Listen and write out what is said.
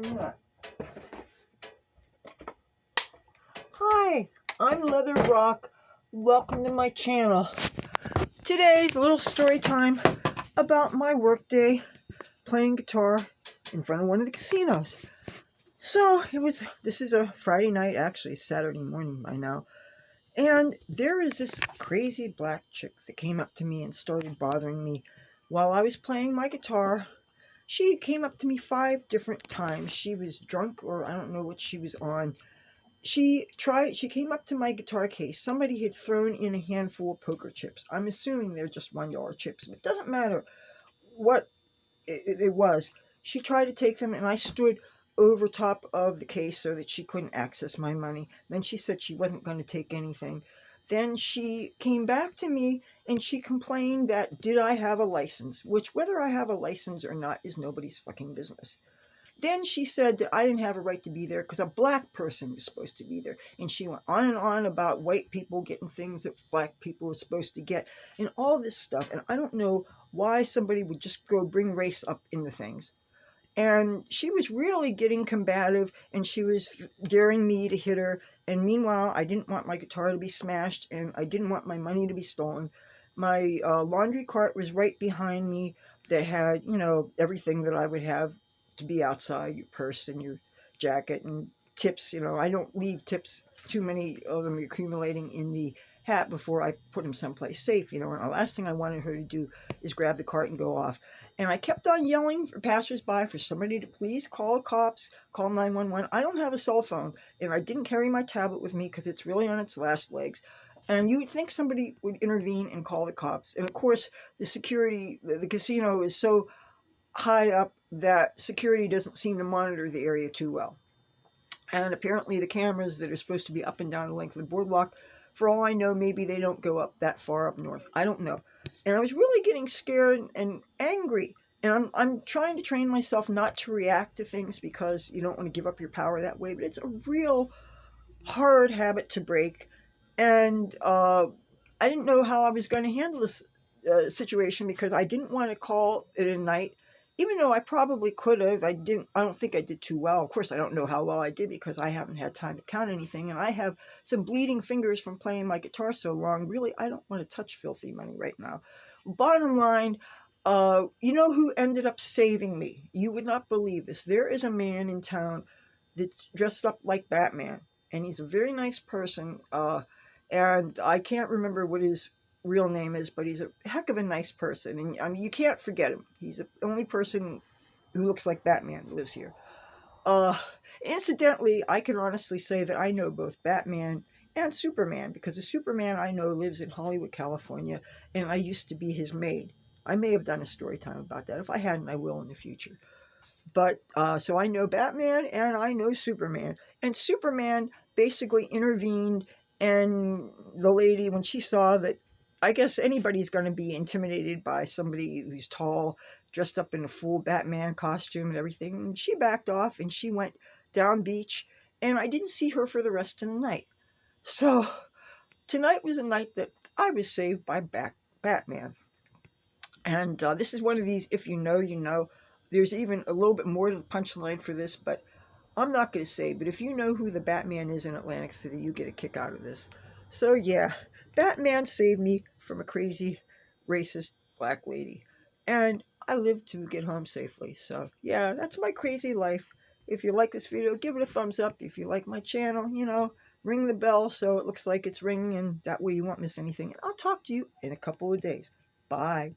Yeah. Hi, I'm Leathur Rokk. Welcome to my channel. Today's a little story time about my workday playing guitar in front of one of the casinos. So this is a Friday night, actually Saturday morning by now. And there is this crazy black chick that came up to me and started bothering me while I was playing my guitar. She came up to me 5 different times. She was drunk, or I don't know what she was on. She came up to my guitar case. Somebody had thrown in a handful of poker chips. I'm assuming they're just $1 chips, but it doesn't matter what it was. She tried to take them, and I stood over top of the case so that she couldn't access my money. Then she said she wasn't going to take anything. Then she came back to me and she complained that did I have a license, which whether I have a license or not is nobody's fucking business. Then she said that I didn't have a right to be there because a black person was supposed to be there. And she went on and on about white people getting things that black people were supposed to get and all this stuff. And I don't know why somebody would just go bring race up into things. And she was really getting combative, and she was daring me to hit her. And meanwhile, I didn't want my guitar to be smashed, and I didn't want my money to be stolen. My laundry cart was right behind me that had, everything that I would have to be outside, your purse and your jacket and tips. I don't leave tips, too many of them accumulating in the hat before I put them someplace safe, and the last thing I wanted her to do is grab the cart and go off. And I kept on yelling for passersby for somebody to please call the cops, call 911. I don't have a cell phone, and I didn't carry my tablet with me because it's really on its last legs. And you would think somebody would intervene and call the cops. And of course, the security, the casino is so high up that security doesn't seem to monitor the area too well. And apparently the cameras that are supposed to be up and down the length of the boardwalk, for all I know, maybe they don't go up that far up north. I don't know. And I was really getting scared and angry. And I'm trying to train myself not to react to things because you don't want to give up your power that way. But it's a real hard habit to break. And I didn't know how I was going to handle this situation because I didn't want to call it a night. Even though I probably could have, I don't think I did too well. Of course, I don't know how well I did because I haven't had time to count anything. And I have some bleeding fingers from playing my guitar so long. Really, I don't want to touch filthy money right now. Bottom line, you know who ended up saving me? You would not believe this. There is a man in town that's dressed up like Batman. And he's a very nice person. And I can't remember what his real name is, but he's a heck of a nice person, and I mean you can't forget him. He's the only person who looks like Batman that lives here. Uh, Incidentally, I can honestly say that I know both Batman and Superman because the Superman I know lives in Hollywood, California, and I used to be his maid. I may have done a story time about that. If I hadn't, I will in the future. But so I know Batman and I know Superman. And Superman basically intervened, and the lady, when she saw that, I guess anybody's going to be intimidated by somebody who's tall, dressed up in a full Batman costume and everything, and she backed off and she went down beach, and I didn't see her for the rest of the night. So tonight was a night that I was saved by Batman. And this is one of these, if you know, you know. There's even a little bit more to the punchline for this, but I'm not going to say. But if you know who the Batman is in Atlantic City, you get a kick out of this. So yeah, Batman saved me from a crazy, racist black lady. And I lived to get home safely. So yeah, that's my crazy life. If you like this video, give it a thumbs up. If you like my channel, ring the bell so it looks like it's ringing, and that way you won't miss anything. And I'll talk to you in a couple of days. Bye.